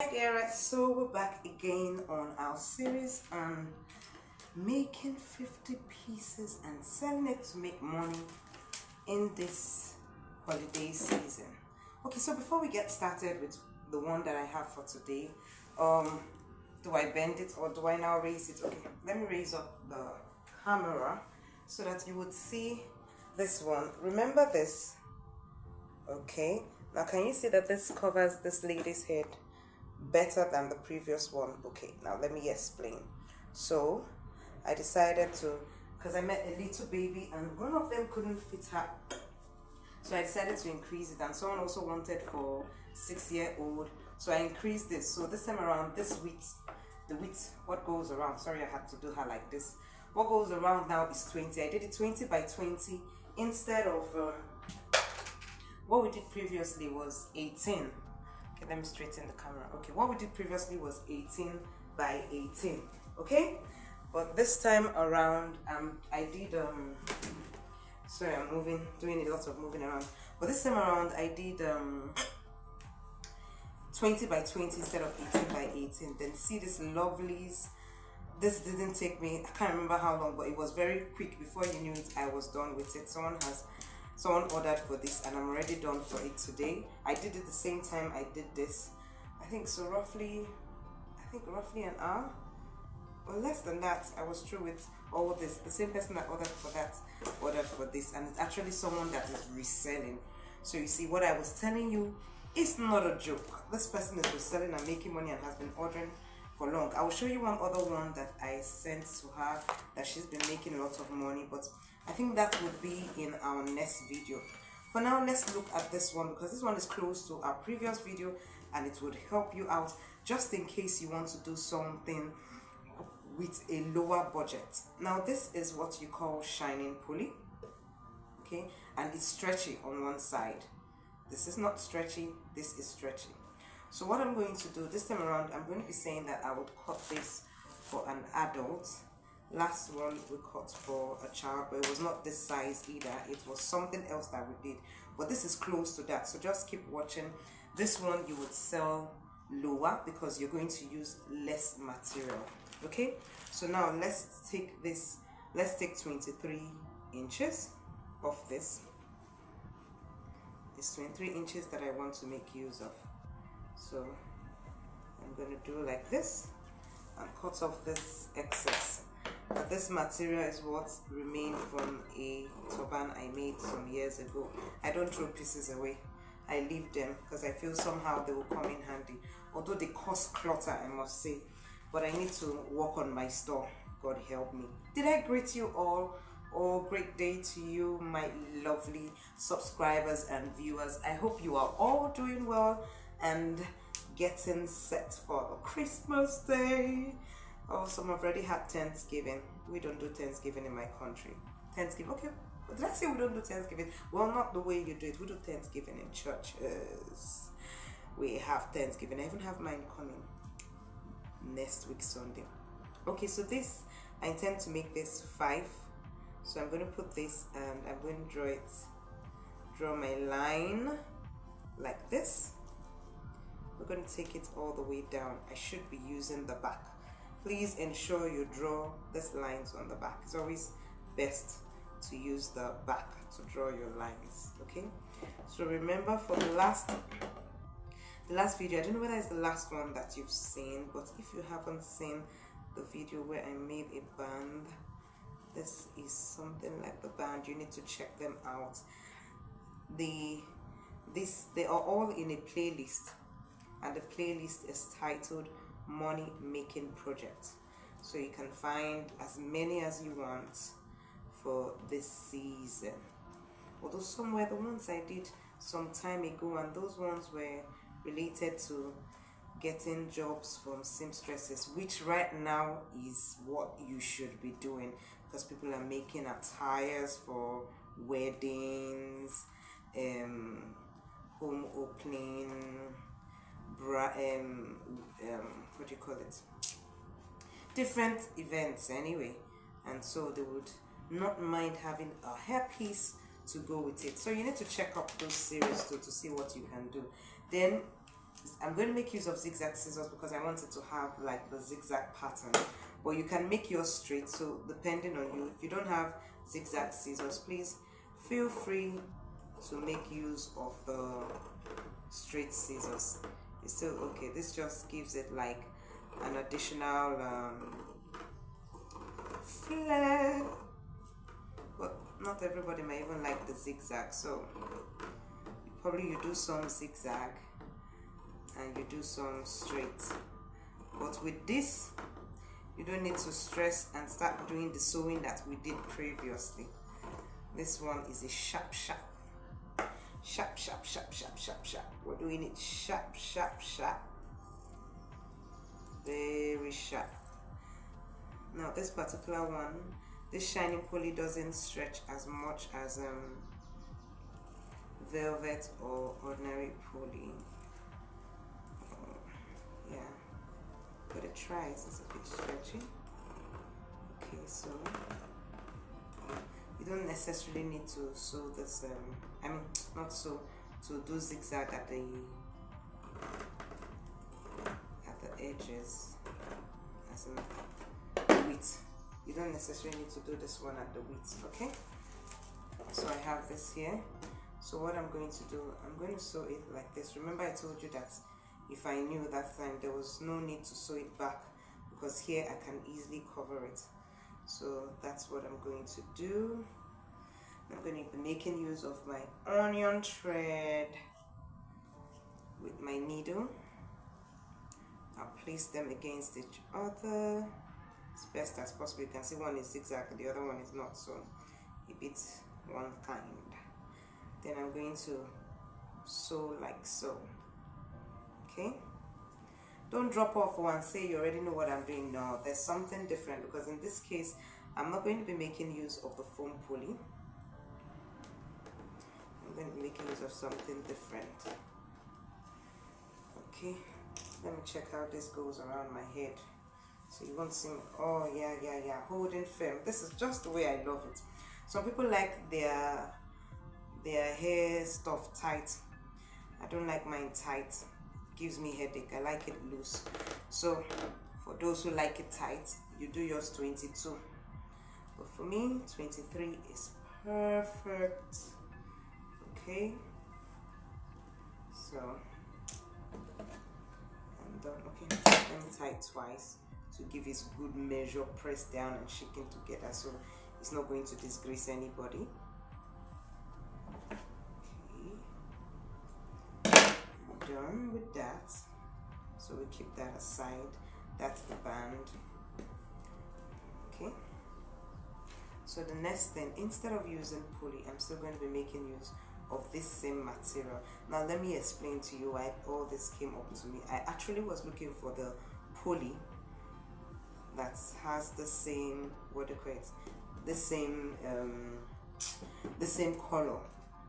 Hi there, so we're back again on our series on making 50 pieces and selling it to make money in this holiday season. Okay, so before we get started with the one that I have for today, um, do I bend it or do I now raise it? Okay, let me raise up the camera so that you would see this one. Remember this? Okay, now can you see that this covers this lady's head better than the previous one? Okay, now let me explain. So I decided to, because I met a little baby and one of them couldn't fit her, so I decided to increase it, and someone also wanted for 6-year-old, so I increased this. So this time around, this width, the width, what goes around, sorry, I had to do her like this, what goes around now is 20. I did it 20 by 20 instead of what we did previously was 18. Okay, let me straighten the camera. Okay, what we did previously was 18 by 18. Okay, but this time around, I did sorry, I'm doing a lot of moving around. But this time around, I did 20 by 20 instead of 18 by 18. Then see this lovelies. This didn't take me, I can't remember how long, but it was very quick. Before you knew it, I was done with it. Someone ordered for this and I'm already done for it today. I did it the same time I did this. I think roughly an hour or less than that. I was through with all this. The same person that ordered for that ordered for this, and it's actually someone that is reselling. So you see, what I was telling you is not a joke. This person is reselling and making money and has been ordering for long. I will show you one other one that I sent to her that she's been making a lot of money, but I think that would be in our next video. For now, let's look at this one because this one is close to our previous video and it would help you out just in case you want to do something with a lower budget. Now this is what you call shining pulley, okay, and it's stretchy on one side. This is not stretchy, this is stretchy. So what I'm going to do this time around, I'm going to be saying that I would cut this for an adult. Last one we cut for a child, but it was not this size either. It was something else that we did, but this is close to that, so just keep watching. This one you would sell lower because you're going to use less material. Okay, so now let's take 23 inches of this. It's 23 inches that I want to make use of. So I'm going to do like this and cut off this excess. But this material is what remained from a turban I made some years ago. I don't throw pieces away. I leave them because I feel somehow they will come in handy. Although they cause clutter, I must say. But I need to work on my store. God help me. Did I greet you all? Oh, great day to you, my lovely subscribers and viewers. I hope you are all doing well and getting set for the Christmas day. Oh, some have already had Thanksgiving. We don't do Thanksgiving in my country. Thanksgiving, okay. Did I say we don't do Thanksgiving? Well, not the way you do it. We do Thanksgiving in churches. We have Thanksgiving. I even have mine coming next week Sunday. Okay, so this, I intend to make this 5. So I'm going to put this and I'm going to draw my line like this. We're going to take it all the way down. I should be using the back. Please ensure you draw these lines on the back. It's always best to use the back to draw your lines. Okay, so remember for the last video, I don't know whether it's the last one that you've seen, but if you haven't seen the video where I made a band, this is something like the band. You need to check them out. They are all in a playlist, and the playlist is titled Money Making Project, so you can find as many as you want for this season. Although some were the ones I did some time ago, and those ones were related to getting jobs from seamstresses, which right now is what you should be doing because people are making attires for weddings, home opening, what do you call it, different events anyway, and so they would not mind having a hairpiece to go with it. So you need to check up those series too to see what you can do. Then I'm going to make use of zigzag scissors because I want it to have like the zigzag pattern, but you can make yours straight. So depending on you, if you don't have zigzag scissors, please feel free to make use of the straight scissors. It's still okay. This just gives it like an additional flair, but not everybody may even like the zigzag, so probably you do some zigzag and you do some straight. But with this, you don't need to stress and start doing the sewing that we did previously. This one is a sharp. We're doing it sharp. Very sharp. Now this particular one, this shining poly doesn't stretch as much as velvet or ordinary poly. Yeah, but it tries. It's a bit stretchy. Okay, so you don't necessarily need to sew this. I mean, not sew, to do zigzag at the edges, as in width. You don't necessarily need to do this one at the width. Okay. So I have this here. So what I'm going to do, I'm going to sew it like this. Remember I told you that if I knew that time, there was no need to sew it back because here I can easily cover it. So that's what I'm going to do. I'm going to be making use of my onion thread with my needle. I'll place them against each other as best as possible. You can see one is zigzag, the other one is not, so a bit one kind. Then I'm going to sew like so. Okay, don't drop off and say you already know what I'm doing. No, there's something different, because in this case I'm not going to be making use of the foam pulley. I'm going to be making use of something different. Okay, let me check how this goes around my head so you won't see me. Oh yeah, holding firm. This is just the way I love it. Some people like their hair stuff tight. I don't like mine tight. It gives me headache. I like it loose. So for those who like it tight, you do yours 22. But for me, 23 is perfect. Okay. So I'm done. Okay, let me tie it twice to give it good measure, press down and shaking together so it's not going to disgrace anybody. Done with that, so we keep that aside. That's the band. Okay, so the next thing, instead of using pulley, I'm still going to be making use of this same material. Now let me explain to you why all this came up to me. I actually was looking for the pulley that has the same, what do you call it, the same color,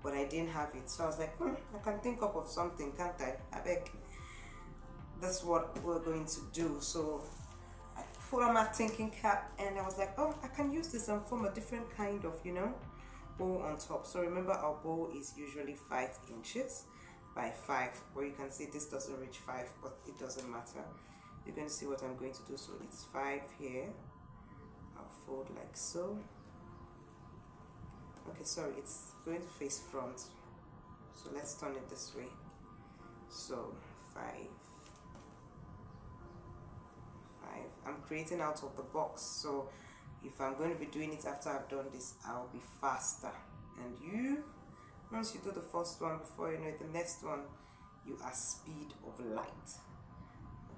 but I didn't have it. So I was like, I can think up of something, can't I beg. That's what we're going to do. So I put on my thinking cap and I was like, oh, I can use this and form a different kind of, bow on top. So remember, our bow is usually 5 inches by 5, but you can see this doesn't reach 5, but it doesn't matter. You're going to see what I'm going to do. So it's 5 here. I'll fold like so. Okay, sorry, it's going to face front, so let's turn it this way. So 5. I'm creating out of the box, so if I'm going to be doing it after I've done this, I'll be faster. And once you do the first one, before you know it, the next one, you are speed of light.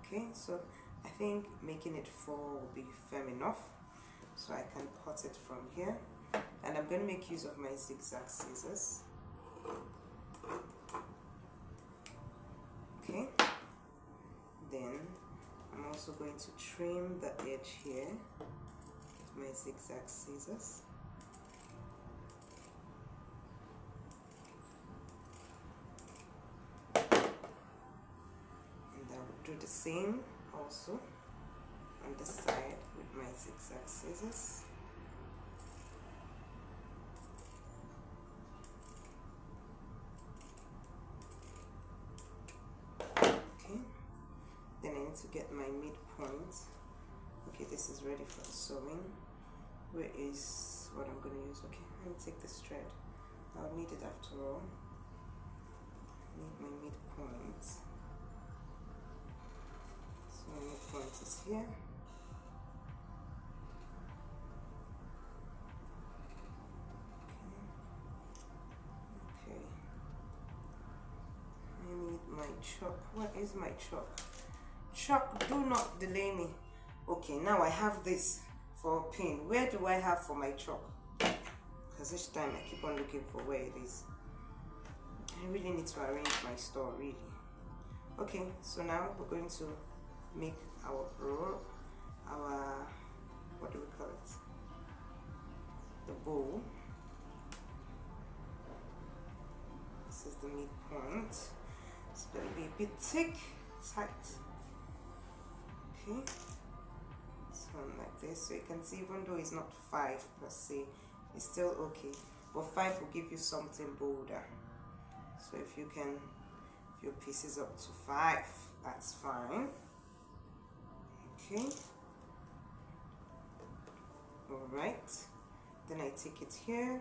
Okay, so I think making it 4 will be firm enough, so I can cut it from here. And I'm going to make use of my zigzag scissors. Okay, then I'm also going to trim the edge here with my zigzag scissors. And I will do the same also on the side with my zigzag scissors. again to get my midpoint. Okay, this is ready for the sewing. Where is what I'm going to use? Okay, let me take this thread. I'll need it after all. I need my midpoint. So my midpoint is here. Okay. I need my chalk. What is my chalk? Chalk, do not delay me. Okay, now I have this for a pin. Where do I have for my chalk? Because each time I keep on looking for where it is. I really need to arrange my store, really. Okay, so now we're going to make our roll, what do we call it? The bow. This is the midpoint. It's going to be a bit thick, tight. Okay. Like this, so you can see even though it's not 5 per se, it's still okay, but 5 will give you something bolder. So if you can, if your piece is up to 5, that's fine. Okay, all right, then I take it here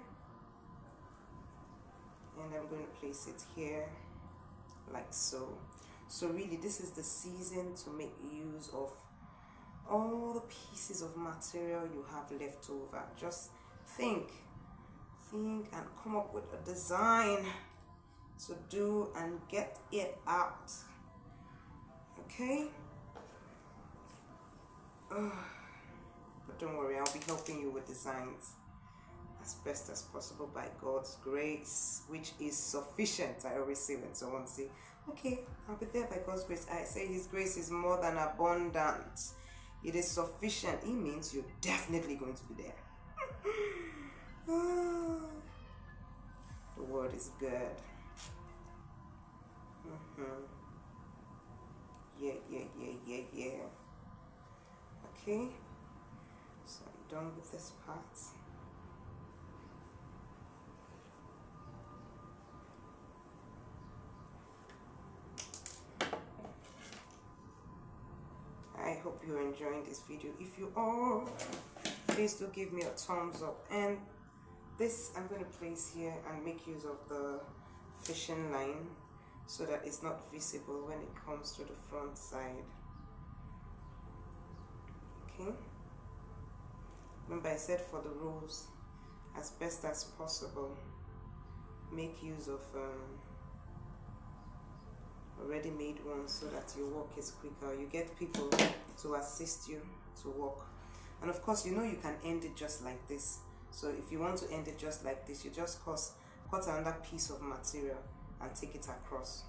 and I'm going to place it here like so. So really this is the season to make use of all the pieces of material you have left over. Just think and come up with a design to do and get it out. Okay? But don't worry, I'll be helping you with designs as best as possible by God's grace, which is sufficient. I always say when someone say, okay, I'll be there by God's grace, I say His grace is more than abundant. It is sufficient. It means you're definitely going to be there. The word is good. Yeah. Okay. So I'm done with this part. I hope you're enjoying this video. If you are, please do give me a thumbs up. And this I'm going to place here and make use of the fishing line so that it's not visible when it comes to the front side. Okay, remember I said for the rolls, as best as possible, make use of already made ones so that your work is quicker. You get people to assist you to work, and of course you know you can end it just like this. So if you want to end it just like this, you just cut another piece of material and take it across.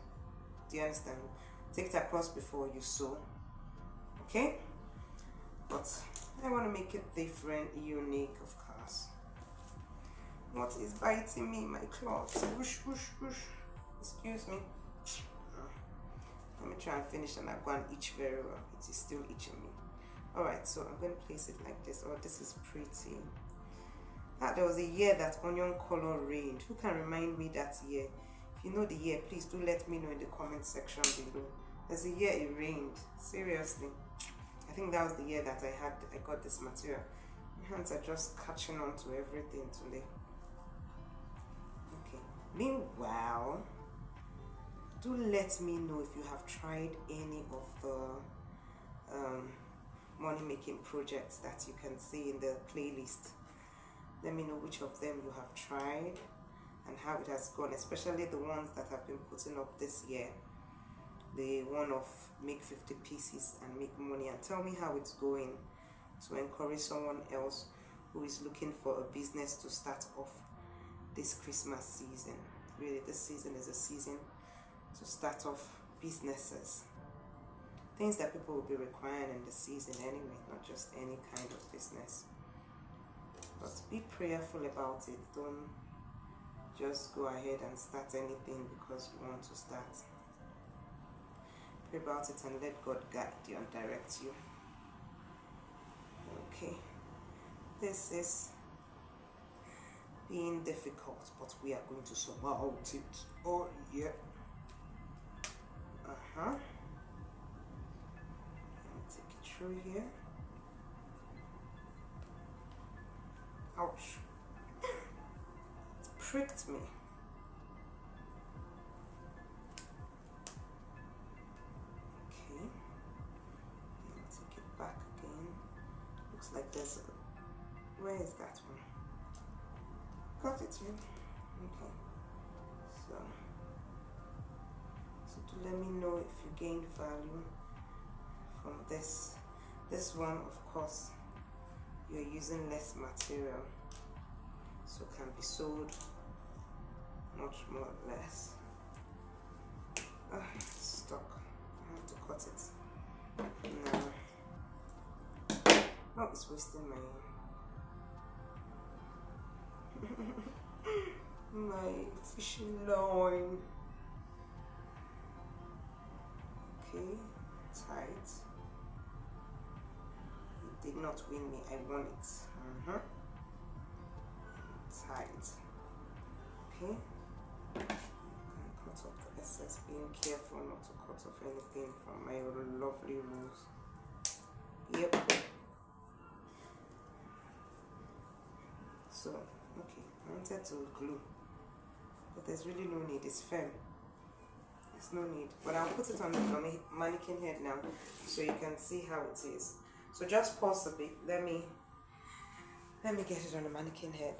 Do you understand? Take it across before you sew. Okay, but I want to make it different, unique, of course. What is biting me? My cloth. Whoosh. Excuse me. Let me try and finish, and I go and itch very well. It is still itching me. Alright, so I'm going to place it like this. Oh, this is pretty. There was a year that onion color rained. Who can remind me that year? If you know the year, please do let me know in the comment section below. There's a year it rained. Seriously. I think that was the year that I got this material. My hands are just catching on to everything today. Okay. Meanwhile, do let me know if you have tried any of the money making projects that you can see in the playlist. Let me know which of them you have tried and how it has gone, especially the ones that have been putting up this year. The one of make 50 pieces and make money, and tell me how it's going to encourage someone else who is looking for a business to start off this Christmas season. Really, this season is a season to start off businesses. Things that people will be requiring in the season anyway, not just any kind of business. But be prayerful about it. Don't just go ahead and start anything because you want to start. Pray about it and let God guide you and direct you. Okay. This is being difficult, but we are going to surmount it. Oh yeah. through here. Ouch. It pricked me. Okay. I'll take it back again. Looks like there's a... Where is that one? Got it here. Okay. So to let me know if you gained value from this. This one, of course, you're using less material, so can be sold much more or less. It's stuck. I have to cut it now. Oh, it's wasting my fishing line. Okay, tight. It did not win me, I won it. Tight. Okay. Cut off the excess, being careful not to cut off anything from my lovely rose. Yep. So, okay, I wanted to glue, but there's really no need, it's firm. There's no need, but I'll put it on the mannequin head now so you can see how it is. So just pause a bit, let me get it on the mannequin head.